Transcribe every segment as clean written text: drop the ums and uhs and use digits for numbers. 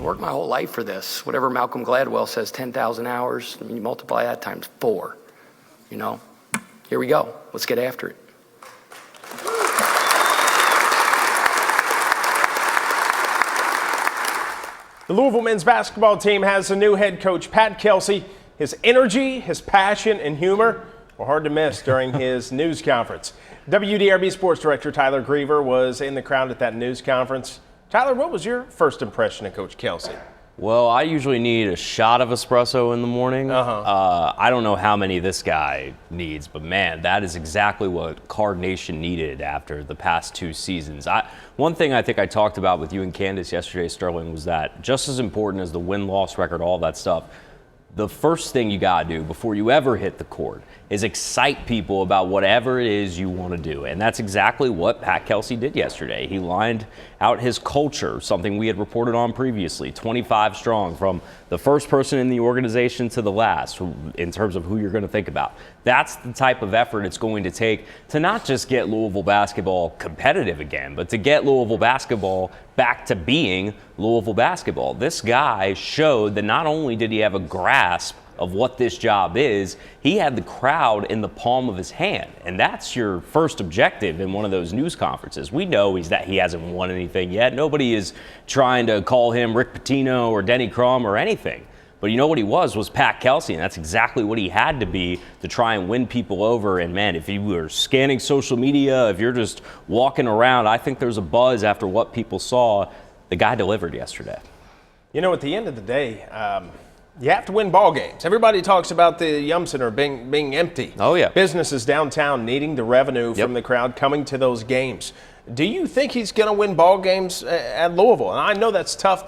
worked my whole life for this. Whatever Malcolm Gladwell says, 10,000 hours, I mean, you multiply that times 4, you know? Here we go. Let's get after it. The Louisville men's basketball team has a new head coach, Pat Kelsey. His energy, his passion, and humor were hard to miss during his news conference. WDRB sports director Tyler Greever was in the crowd at that news conference. Tyler, what was your first impression of Coach Kelsey? Well, I usually need a shot of espresso in the morning. I don't know how many this guy needs, but man, that is exactly what Card Nation needed after the past 2 seasons. One thing I think I talked about with you and Candace yesterday, Sterling, was that just as important as the win-loss record, all that stuff, the first thing you got to do before you ever hit the court is excite people about whatever it is you want to do. And that's exactly what Pat Kelsey did yesterday. He lined out his culture, something we had reported on previously, 25 strong, from the first person in the organization to the last, in terms of who you're going to think about. That's the type of effort it's going to take to not just get Louisville basketball competitive again, but to get Louisville basketball back to being Louisville basketball. This guy showed that not only did he have a grasp of what this job is, he had the crowd in the palm of his hand. And that's your first objective in one of those news conferences. We know he hasn't won anything yet. Nobody is trying to call him Rick Pitino or Denny Crum or anything. But you know what he was Pat Kelsey, and that's exactly what he had to be to try and win people over. And man, if you were scanning social media, if you're just walking around, I think there's a buzz after what people saw. The guy delivered yesterday. You know, at the end of the day, you have to win ball games. Everybody talks about the Yum Center being empty. Oh, yeah. Businesses downtown needing the revenue from the crowd coming to those games. Do you think he's going to win ball games at Louisville? And I know that's tough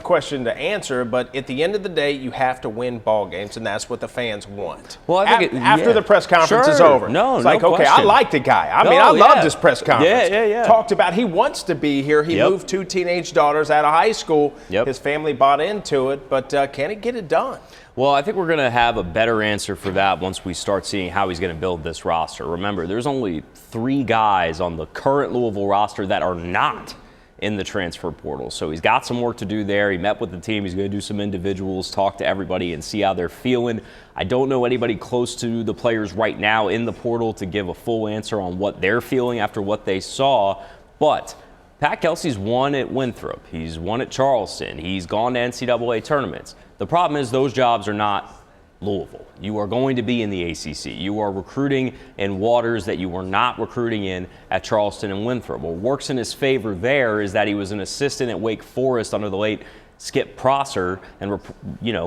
question to answer, but at the end of the day, you have to win ball games, and that's what the fans want. Well, I think after the press conference is over, it's like, okay, I like the guy. I mean, I loved his press conference. Talked about he wants to be here. He moved 2 teenage daughters out of high school. His family bought into it, but can he get it done? Well, I think we're going to have a better answer for that once we start seeing how he's going to build this roster. Remember, there's only 3 guys on the current Louisville roster that are not in the transfer portal. So he's got some work to do there. He met with the team. He's going to do some individuals, talk to everybody, and see how they're feeling. I don't know anybody close to the players right now in the portal to give a full answer on what they're feeling after what they saw. But Pat Kelsey's won at Winthrop. He's won at Charleston. He's gone to NCAA tournaments. The problem is those jobs are not Louisville. You are going to be in the ACC. You are recruiting in waters that you were not recruiting in at Charleston and Winthrop. What works in his favor there is that he was an assistant at Wake Forest under the late Skip Prosser and,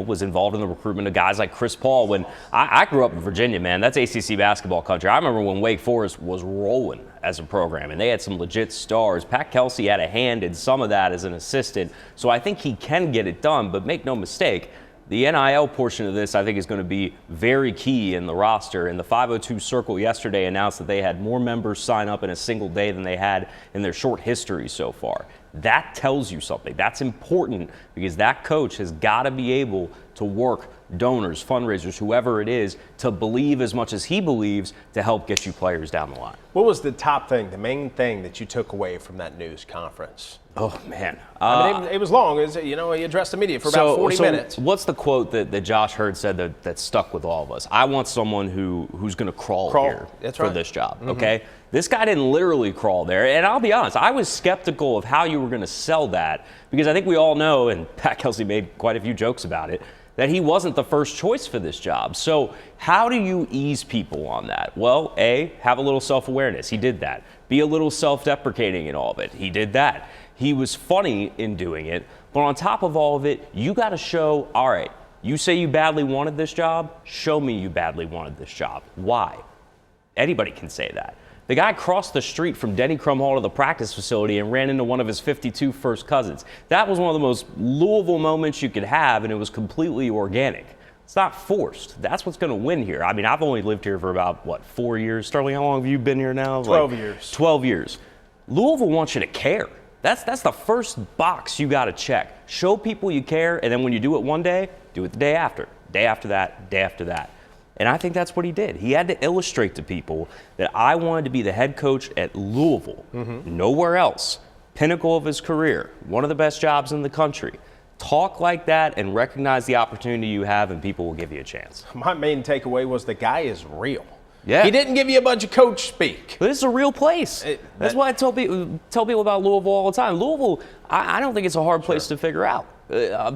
was involved in the recruitment of guys like Chris Paul. When I grew up in Virginia, man, that's ACC basketball country. I remember when Wake Forest was rolling as a program, and they had some legit stars. Pat Kelsey had a hand in some of that as an assistant, so I think he can get it done. But make no mistake, the NIL portion of this, I think, is going to be very key in the roster. And the 502 Circle yesterday announced that they had more members sign up in a single day than they had in their short history so far. That tells you something. That's important because that coach has got to be able to work donors, fundraisers, whoever it is, to believe as much as he believes to help get you players down the line. What was the top thing, the main thing that you took away from that news conference? Oh, man. I mean, it was long. He addressed the media for about 40 minutes. What's the quote that Josh Hurd said that stuck with all of us? I want someone who's going to crawl here for this job, okay? This guy didn't literally crawl there. And I'll be honest, I was skeptical of how you were going to sell that because I think we all know, and Pat Kelsey made quite a few jokes about it, that he wasn't the first choice for this job. So how do you ease people on that? Well, A, have a little self-awareness. He did that. Be a little self-deprecating in all of it. He did that. He was funny in doing it. But on top of all of it, you got to show, all right, you say you badly wanted this job, show me you badly wanted this job. Why? Anybody can say that. The guy crossed the street from Denny Crum Hall to the practice facility and ran into one of his 52 first cousins. That was one of the most Louisville moments you could have, and it was completely organic. It's not forced. That's what's going to win here. I mean, I've only lived here for about, 4 years? Sterling, how long have you been here now? 12 years. 12 years. Louisville wants you to care. That's the first box you got to check. Show people you care, and then when you do it one day, do it the day after that, day after that. And I think that's what he did. He had to illustrate to people that I wanted to be the head coach at Louisville, nowhere else. pinnacle of his career, one of the best jobs in the country. Talk like that and recognize the opportunity you have, and people will give you a chance. My main takeaway was the guy is real. Yeah. He didn't give you a bunch of coach speak. This is a real place. That's why I tell people about Louisville all the time. Louisville, I don't think it's a hard place to figure out.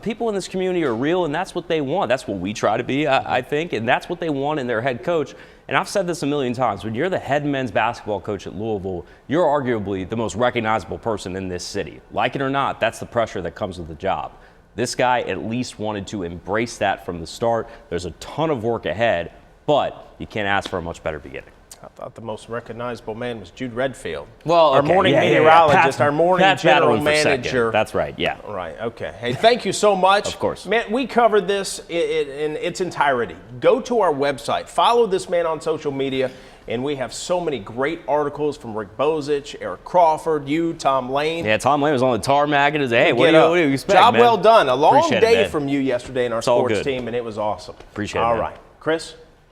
People in this community are real, and that's what they want. That's what we try to be, I think, and that's what they want in their head coach. And I've said this a million times. When you're the head men's basketball coach at Louisville, you're arguably the most recognizable person in this city. Like it or not, that's the pressure that comes with the job. This guy at least wanted to embrace that from the start. There's a ton of work ahead, but you can't ask for a much better beginning. I thought the most recognizable man was Jude Redfield. Well, our morning meteorologist, our morning general manager. That's right, yeah. Right, okay. Hey, thank you so much. Of course. Man, we covered this in its entirety. Go to our website, follow this man on social media, and we have so many great articles from Rick Bozich, Eric Crawford, you, Tom Lane. Yeah, Tom Lane was on the tarmac and hey, what do you expect, Job man? well done. A long Appreciate day it, from you yesterday in our all sports good. team, and it was awesome. Appreciate it, All man. right. Chris?